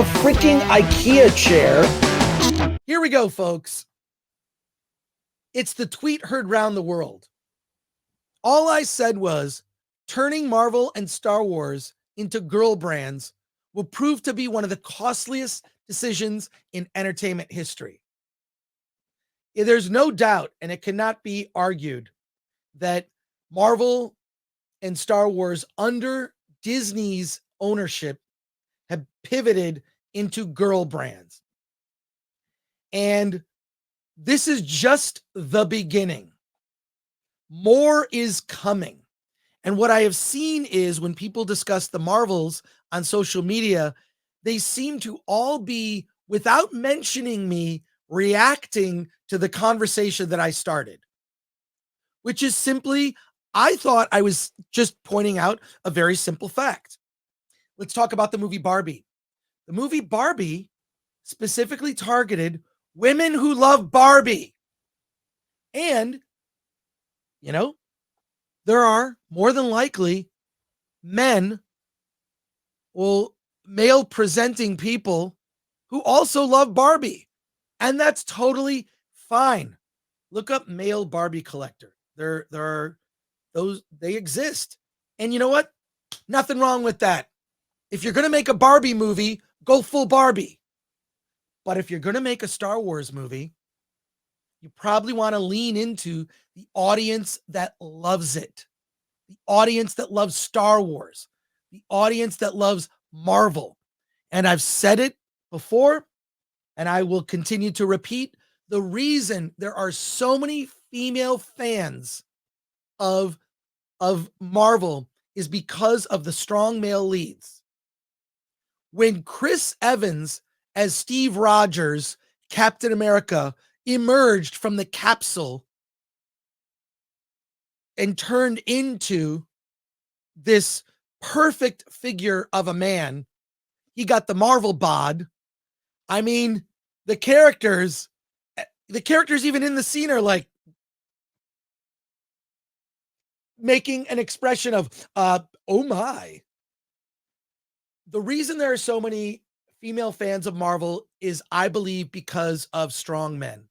a freaking IKEA chair. Here we go, folks. It's the tweet heard round the world. All I said was turning Marvel and Star Wars into girl brands will prove to be one of the costliest decisions in entertainment history. There's no doubt, and it cannot be argued, that Marvel and Star Wars under Disney's ownership have pivoted into girl brands. And this is just the beginning. More is coming. And what I have seen is when people discuss the Marvels on social media, they seem to all be, without mentioning me, reacting to the conversation that I started, which is simply, I thought I was just pointing out a very simple fact. Let's talk about the movie Barbie. The movie Barbie specifically targeted women who love Barbie. And, you know, there are more than likely men, well, male presenting people who also love Barbie. And that's totally fine. Look up male Barbie collector. There are those, they exist. And you know what? Nothing wrong with that. If you're going to make a Barbie movie, go full Barbie. But if you're going to make a Star Wars movie, you probably want to lean into the audience that loves it, the audience that loves Star Wars, the audience that loves Marvel. And I've said it before, and I will continue to repeat, the reason there are so many female fans of Marvel is because of the strong male leads. When Chris Evans as Steve Rogers, Captain America, emerged from the capsule and turned into this perfect figure of a man, he got the Marvel bod. I mean, the characters even in the scene are like making an expression of, oh my. The reason there are so many female fans of Marvel is, I believe, because of strong men.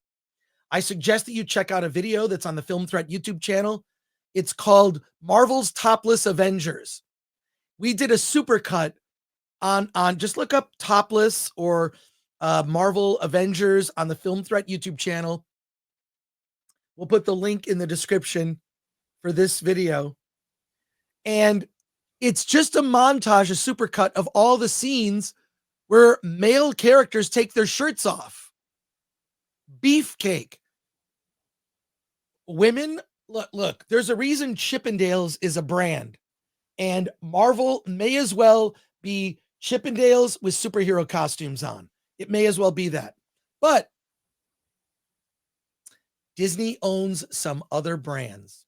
I suggest that you check out a video that's on the Film Threat YouTube channel. It's called Marvel's Topless Avengers. We did a supercut on just look up Topless or Marvel Avengers on the Film Threat YouTube channel. We'll put the link in the description for this video. And it's just a montage, a supercut of all the scenes where male characters take their shirts off. Beefcake. Women, look, there's a reason Chippendales is a brand. And Marvel may as well be Chippendales with superhero costumes on. It may as well be that. But Disney owns some other brands.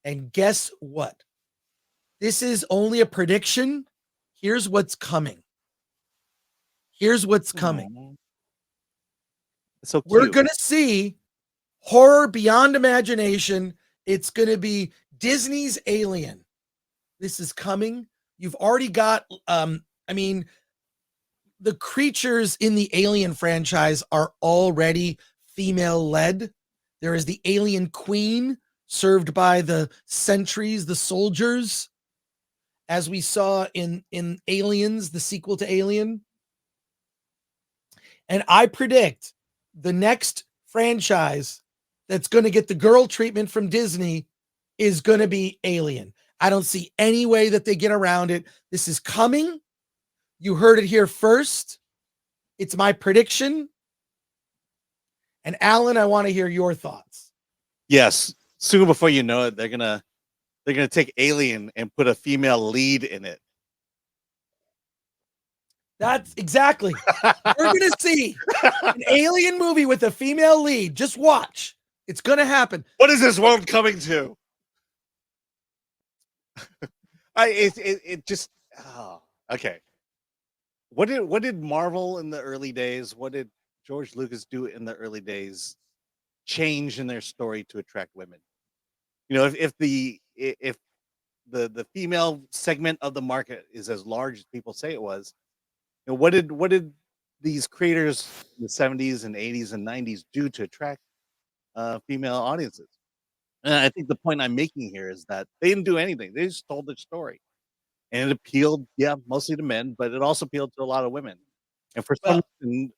And guess what? This is only a prediction. Here's what's coming. Here's what's coming. So cute. We're going to see horror beyond imagination. It's going to be Disney's Alien. This is coming. You've already got, the creatures in the Alien franchise are already female led. There is the Alien Queen, served by the sentries, the soldiers, as we saw in Aliens, the sequel to Alien. And I predict the next franchise that's going to get the girl treatment from Disney is going to be Alien. I don't see any way that they get around it. This is coming. You heard it here first. It's my prediction. And Alan, I want to hear your thoughts. Yes. Soon before you know it, they're gonna take Alien and put a female lead in it. That's exactly. We're going to see an Alien movie with a female lead. Just watch. It's going to happen. What is this world coming to? Okay. What did Marvel in the early days? What did George Lucas do in the early days? Change in their story to attract women. You know, if the female segment of the market is as large as people say it was, you know, what did these creators in the 70s and 80s and 90s do to attract female audiences? And I think the point I'm making here is that they didn't do anything. They just told their story. And it appealed, yeah, mostly to men, but it also appealed to a lot of women. And for some Well, reason,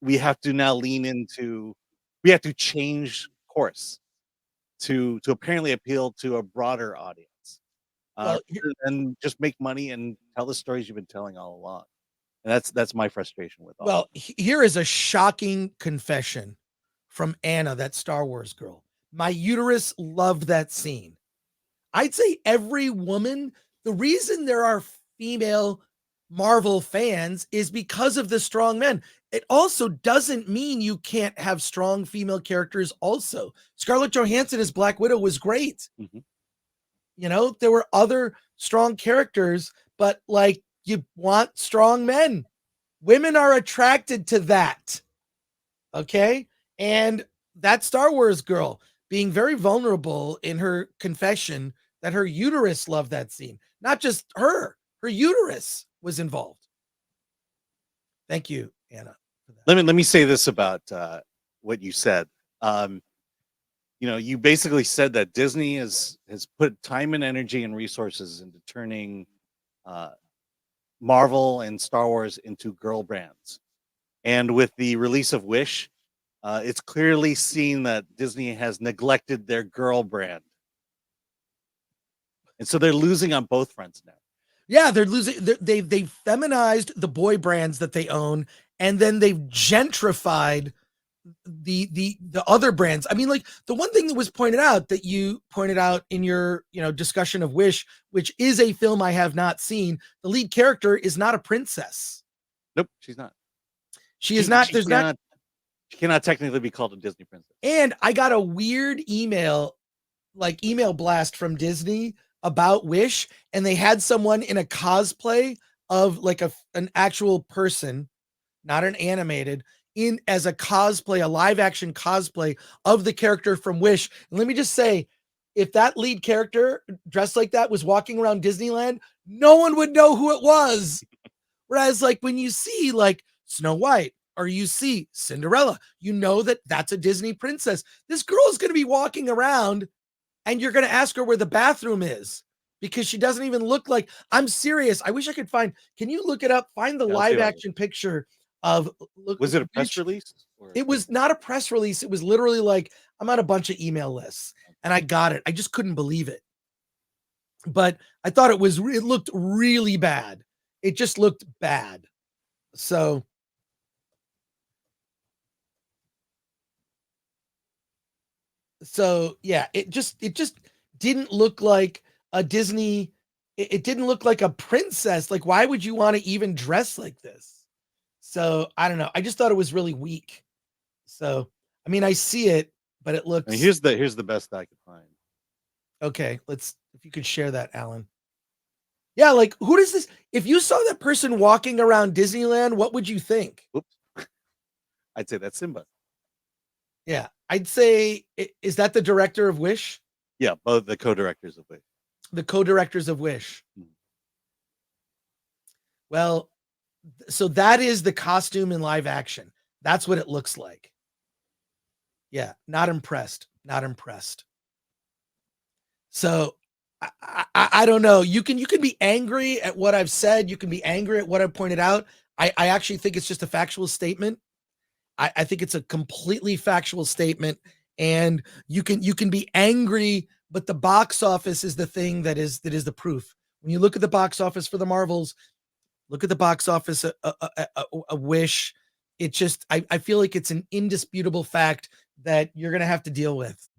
we have to now lean into we have to change course to apparently appeal to a broader audience, well, rather than just make money and tell the stories you've been telling all along. And that's my frustration with all. here is a shocking confession from Anna, that Star Wars girl. My uterus loved that scene. I'd say every woman, the reason there are female Marvel fans is because of the strong men. It also doesn't mean you can't have strong female characters also. Scarlett Johansson as Black Widow was great. Mhm. You know, there were other strong characters, but like you want strong men. Women are attracted to that. Okay? And that Star Wars girl being very vulnerable in her confession that her uterus loved that scene. Not just her uterus was involved. Thank you, Anna, for that. Let me say this about what you said. Um, you basically said that Disney has put time and energy and resources into turning uh, Marvel and Star Wars into girl brands. And with the release of Wish, it's clearly seen that Disney has neglected their girl brand. And so they're losing on both fronts now. Yeah, they're losing. They've feminized the boy brands that they own, and then they've gentrified the other brands. I mean, like the one thing that was pointed out that you pointed out in your discussion of Wish, which is a film I have not seen. The lead character is not a princess. Nope, she's not. She is not. There's not. She cannot technically be called a Disney princess. And I got a weird email blast from Disney about Wish, and they had someone in a cosplay of like an actual person, not an animated, in as a cosplay, a live action cosplay of the character from Wish. And let me just say, if that lead character dressed like that was walking around Disneyland, no one would know who it was. Whereas like when you see like Snow White or you see Cinderella, you know that that's a Disney princess. This girl is going to be walking around and you're going to ask her where the bathroom is because she doesn't even look like. I'm serious. I wish I could find. Can you look it up? Find the live action picture of. Was it a press release? It was not a press release. It was literally like I'm on a bunch of email lists and I got it. I just couldn't believe it. But I thought it looked really bad. It just looked bad. So yeah, it just didn't look like a Disney. It didn't look like a princess. Like, why would you want to even dress like this? So I don't know. I just thought it was really weak. So I mean, I see it, but it looks. And here's the best I could find. Okay, if you could share that, Alan. Yeah, like who does this? If you saw that person walking around Disneyland, what would you think? Oops. I'd say that's Simba. Yeah, I'd say, is that the director of Wish? Yeah, both the co-directors of Wish. The co-directors of Wish. Hmm. Well, so that is the costume in live action. That's what it looks like. Yeah, not impressed. Not impressed. So I don't know. You can be angry at what I've said. You can be angry at what I've pointed out. I actually think it's just a factual statement. I think it's a completely factual statement, and you can be angry, but the box office is the thing that is the proof. When you look at the box office for the Marvels, look at the box office a Wish. It just I feel like it's an indisputable fact that you're gonna have to deal with.